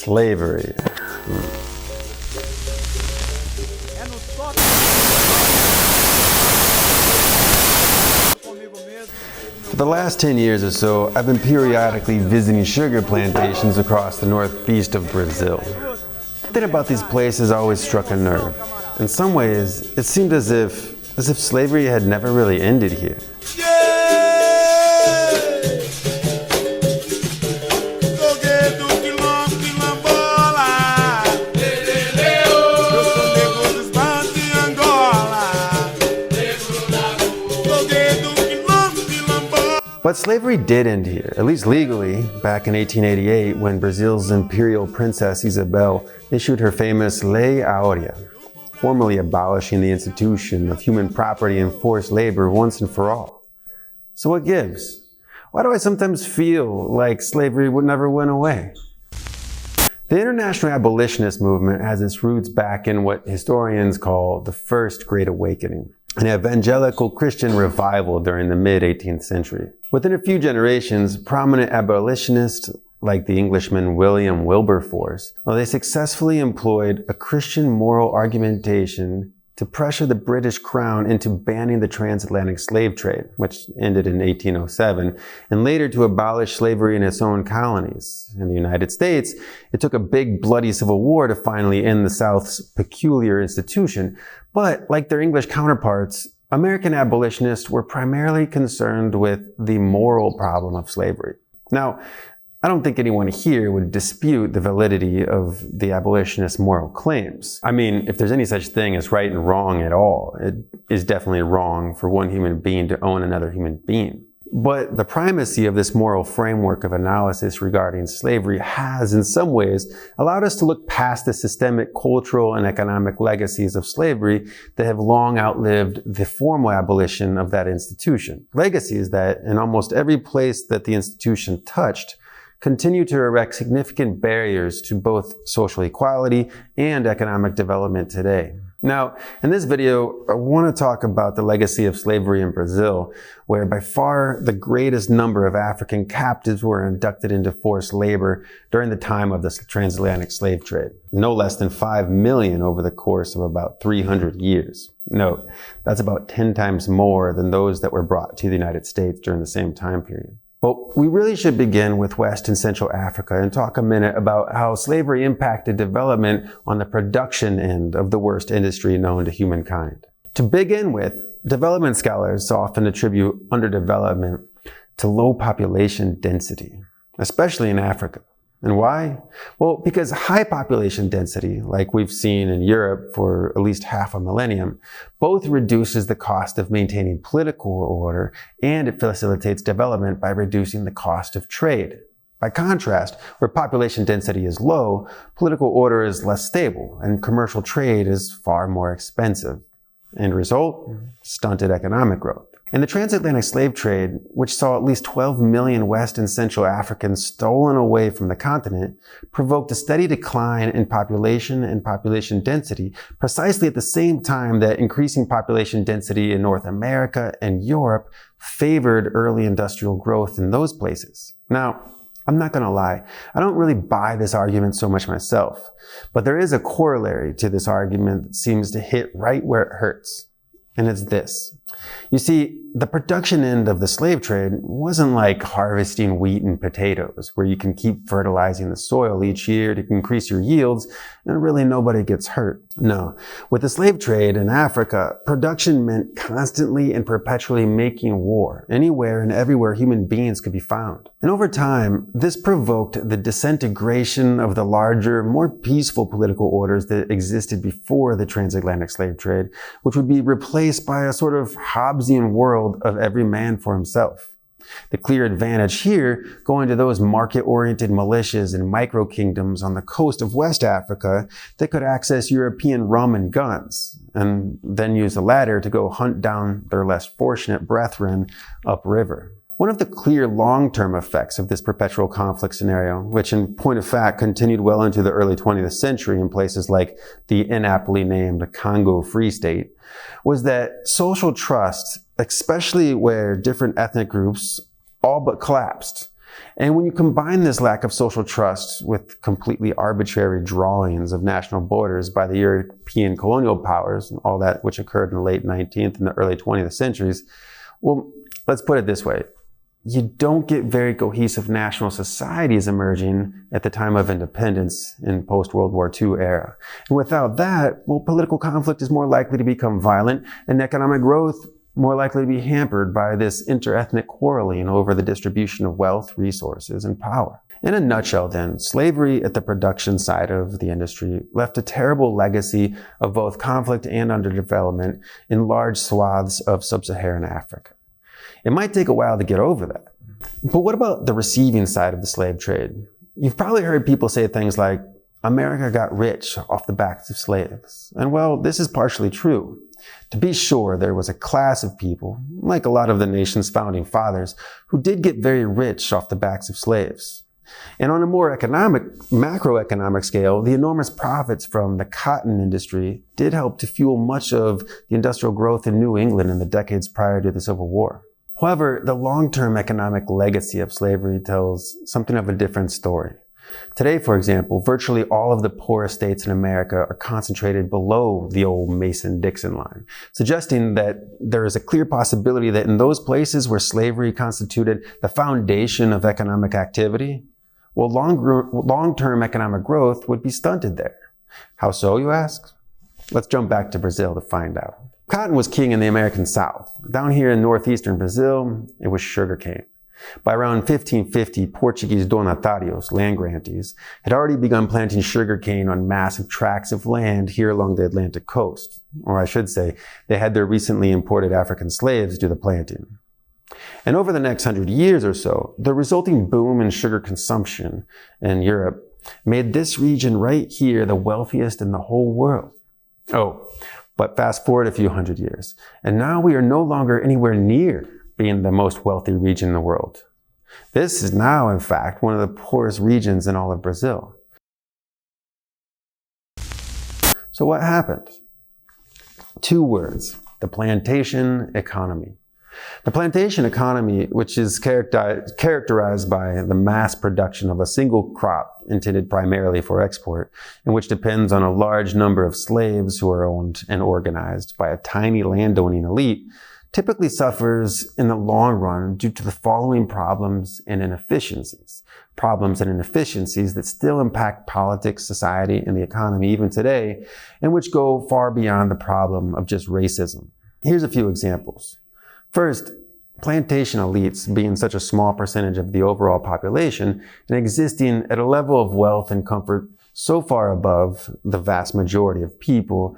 Slavery. For the last 10 years or so, I've been periodically visiting sugar plantations across the northeast of Brazil. Something about these places always struck a nerve. In some ways, it seemed as if slavery had never really ended here. But slavery did end here, at least legally, back in 1888 when Brazil's imperial princess Isabel issued her famous Lei Áurea, formally abolishing the institution of human property and forced labor once and for all. So what gives? Why do I sometimes feel like slavery would never went away? The international abolitionist movement has its roots back in what historians call the First Great Awakening, an evangelical Christian revival during the mid-18th century. Within a few generations, prominent abolitionists like the Englishman William Wilberforce, they successfully employed a Christian moral argumentation to pressure the British Crown into banning the transatlantic slave trade, which ended in 1807, and later to abolish slavery in its own colonies. In the United States, it took a big bloody civil war to finally end the South's peculiar institution, but like their English counterparts, American abolitionists were primarily concerned with the moral problem of slavery. Now, I don't think anyone here would dispute the validity of the abolitionist moral claims. I mean, if there's any such thing as right and wrong at all, it is definitely wrong for one human being to own another human being. But the primacy of this moral framework of analysis regarding slavery has, in some ways, allowed us to look past the systemic cultural and economic legacies of slavery that have long outlived the formal abolition of that institution. Legacies that, in almost every place that the institution touched, continue to erect significant barriers to both social equality and economic development today. Now, in this video, I want to talk about the legacy of slavery in Brazil, where by far the greatest number of African captives were inducted into forced labor during the time of the transatlantic slave trade. No less than 5 million over the course of about 300 years. Note, that's about 10 times more than those that were brought to the United States during the same time period. But we really should begin with West and Central Africa and talk a minute about how slavery impacted development on the production end of the worst industry known to humankind. To begin with, development scholars often attribute underdevelopment to low population density, especially in Africa. And why? Well, because high population density, like we've seen in Europe for at least half a millennium, both reduces the cost of maintaining political order and it facilitates development by reducing the cost of trade. By contrast, where population density is low, political order is less stable and commercial trade is far more expensive. End result? Stunted economic growth. And the transatlantic slave trade, which saw at least 12 million West and Central Africans stolen away from the continent, provoked a steady decline in population and population density, precisely at the same time that increasing population density in North America and Europe favored early industrial growth in those places. Now, I'm not going to lie, I don't really buy this argument so much myself, but there is a corollary to this argument that seems to hit right where it hurts. And it's this. You see, the production end of the slave trade wasn't like harvesting wheat and potatoes, where you can keep fertilizing the soil each year to increase your yields, and really nobody gets hurt. No, with the slave trade in Africa, production meant constantly and perpetually making war, anywhere and everywhere human beings could be found. And over time, this provoked the disintegration of the larger, more peaceful political orders that existed before the transatlantic slave trade, which would be replaced by a sort of Hobbesian world of every man for himself. The clear advantage here going to those market-oriented militias and micro-kingdoms on the coast of West Africa that could access European rum and guns, and then use the latter to go hunt down their less fortunate brethren upriver. One of the clear long-term effects of this perpetual conflict scenario, which in point of fact continued well into the early 20th century in places like the inaptly named Congo Free State, was that social trust, especially where different ethnic groups all but collapsed. And when you combine this lack of social trust with completely arbitrary drawings of national borders by the European colonial powers, all that which occurred in the late 19th and the early 20th centuries, well, let's put it this way. You don't get very cohesive national societies emerging at the time of independence in post-World War II era. And without that, well, political conflict is more likely to become violent and economic growth more likely to be hampered by this inter-ethnic quarreling over the distribution of wealth, resources, and power. In a nutshell then, slavery at the production side of the industry left a terrible legacy of both conflict and underdevelopment in large swaths of sub-Saharan Africa. It might take a while to get over that. But what about the receiving side of the slave trade? You've probably heard people say things like, America got rich off the backs of slaves. And well, this is partially true. To be sure, there was a class of people, like a lot of the nation's founding fathers, who did get very rich off the backs of slaves. And on a more macroeconomic scale, the enormous profits from the cotton industry did help to fuel much of the industrial growth in New England in the decades prior to the Civil War. However, the long-term economic legacy of slavery tells something of a different story. Today, for example, virtually all of the poorest states in America are concentrated below the old Mason-Dixon line, suggesting that there is a clear possibility that in those places where slavery constituted the foundation of economic activity, well, long-term economic growth would be stunted there. How so, you ask? Let's jump back to Brazil to find out. Cotton was king in the American South. Down here in northeastern Brazil, it was sugarcane. By around 1550, Portuguese donatários, land grantees, had already begun planting sugarcane on massive tracts of land here along the Atlantic coast. Or I should say, they had their recently imported African slaves do the planting. And over the next 100 years or so, the resulting boom in sugar consumption in Europe made this region right here the wealthiest in the whole world. Oh, but fast forward a few hundred years, and now we are no longer anywhere near being the most wealthy region in the world. This is now, in fact, one of the poorest regions in all of Brazil. So what happened? 2 words: the plantation economy. The plantation economy, which is characterized by the mass production of a single crop intended primarily for export, and which depends on a large number of slaves who are owned and organized by a tiny landowning elite, typically suffers in the long run due to the following problems and inefficiencies. Problems and inefficiencies that still impact politics, society, and the economy even today, and which go far beyond the problem of just racism. Here's a few examples. First, plantation elites being such a small percentage of the overall population and existing at a level of wealth and comfort so far above the vast majority of people,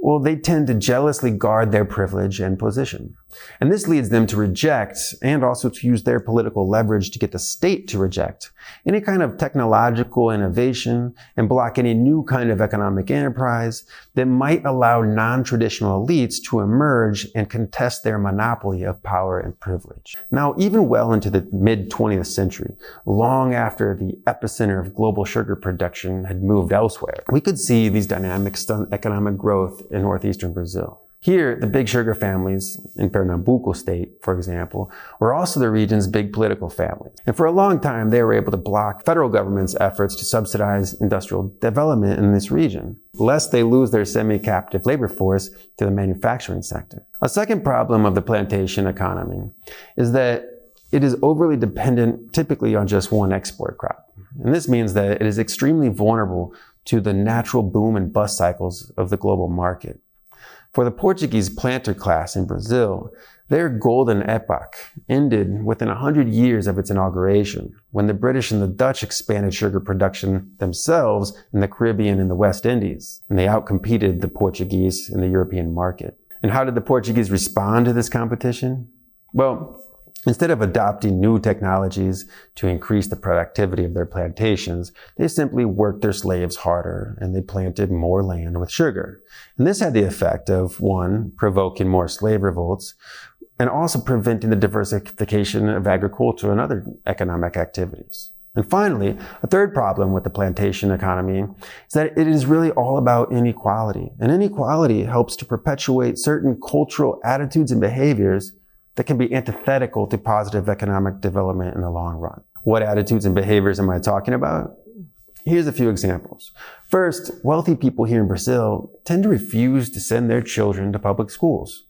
well, they tend to jealously guard their privilege and position. And this leads them to reject, and also to use their political leverage to get the state to reject, any kind of technological innovation and block any new kind of economic enterprise that might allow non-traditional elites to emerge and contest their monopoly of power and privilege. Now, even well into the mid-20th century, long after the epicenter of global sugar production had moved elsewhere, we could see these dynamics stunt economic growth in northeastern Brazil. Here, the big sugar families in Pernambuco state, for example, were also the region's big political families. And for a long time, they were able to block federal government's efforts to subsidize industrial development in this region, lest they lose their semi-captive labor force to the manufacturing sector. A second problem of the plantation economy is that it is overly dependent typically on just one export crop. And this means that it is extremely vulnerable to the natural boom and bust cycles of the global market. For the Portuguese planter class in Brazil, their golden epoch ended within 100 years of its inauguration, when the British and the Dutch expanded sugar production themselves in the Caribbean and the West Indies, and they outcompeted the Portuguese in the European market. And how did the Portuguese respond to this competition? Well, instead of adopting new technologies to increase the productivity of their plantations, they simply worked their slaves harder and they planted more land with sugar. And this had the effect of, 1, provoking more slave revolts, and also preventing the diversification of agriculture and other economic activities. And finally, a third problem with the plantation economy is that it is really all about inequality. And inequality helps to perpetuate certain cultural attitudes and behaviors that can be antithetical to positive economic development in the long run. What attitudes and behaviors am I talking about? Here's a few examples. First, wealthy people here in Brazil tend to refuse to send their children to public schools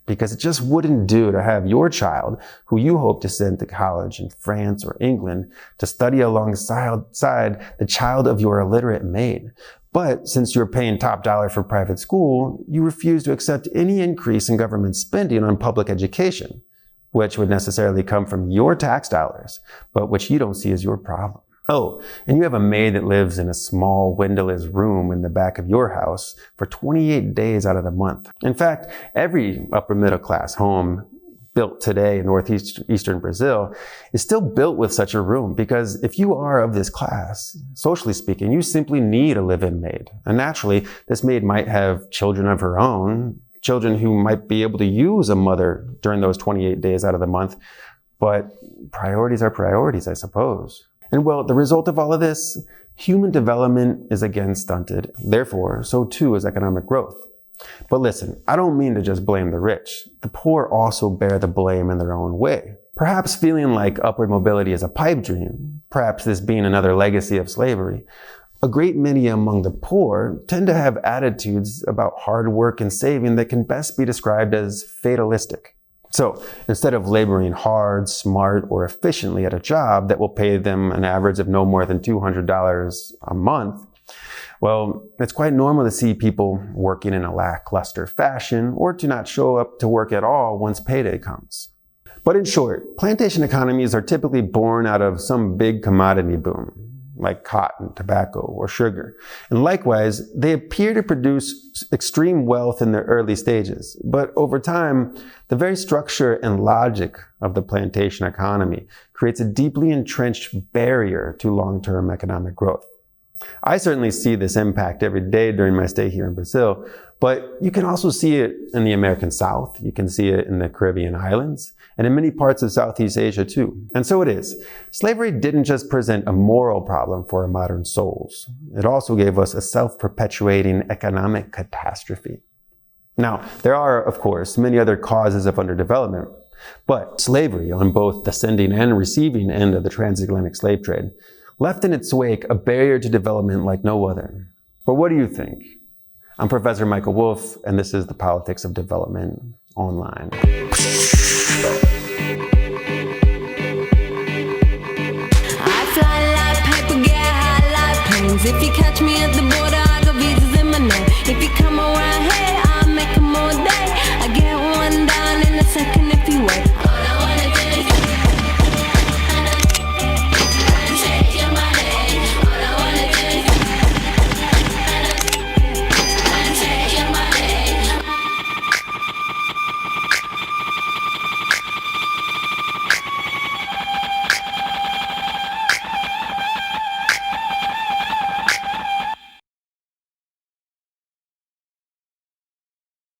because it just wouldn't do to have your child, who you hope to send to college in France or England, to study alongside the child of your illiterate maid. But since you're paying top dollar for private school, you refuse to accept any increase in government spending on public education, which would necessarily come from your tax dollars, but which you don't see as your problem. Oh, and you have a maid that lives in a small windowless room in the back of your house for 28 days out of the month. In fact, every upper middle class home built today in northeastern Brazil is still built with such a room, because if you are of this class, socially speaking, you simply need a live-in maid. And naturally, this maid might have children of her own, children who might be able to use a mother during those 28 days out of the month. But priorities are priorities, I suppose. And well, the result of all of this, human development is again stunted. Therefore, so too is economic growth. But listen, I don't mean to just blame the rich. The poor also bear the blame in their own way. Perhaps feeling like upward mobility is a pipe dream, perhaps this being another legacy of slavery, a great many among the poor tend to have attitudes about hard work and saving that can best be described as fatalistic. So instead of laboring hard, smart, or efficiently at a job that will pay them an average of no more than $200 a month, well, it's quite normal to see people working in a lackluster fashion or to not show up to work at all once payday comes. But in short, plantation economies are typically born out of some big commodity boom, like cotton, tobacco, or sugar. And likewise, they appear to produce extreme wealth in their early stages. But over time, the very structure and logic of the plantation economy creates a deeply entrenched barrier to long-term economic growth. I certainly see this impact every day during my stay here in Brazil, but you can also see it in the American South, you can see it in the Caribbean islands, and in many parts of Southeast Asia too. And so it is. Slavery didn't just present a moral problem for our modern souls. It also gave us a self-perpetuating economic catastrophe. Now, there are, of course, many other causes of underdevelopment, but slavery on both the sending and receiving end of the transatlantic slave trade left in its wake a barrier to development like no other. But what do you think? I'm Professor Michael Wolff, and this is The Politics of Development Online. I fly like paper, get high like planes. If you catch me at the border, I got visas in my name. If you come around here,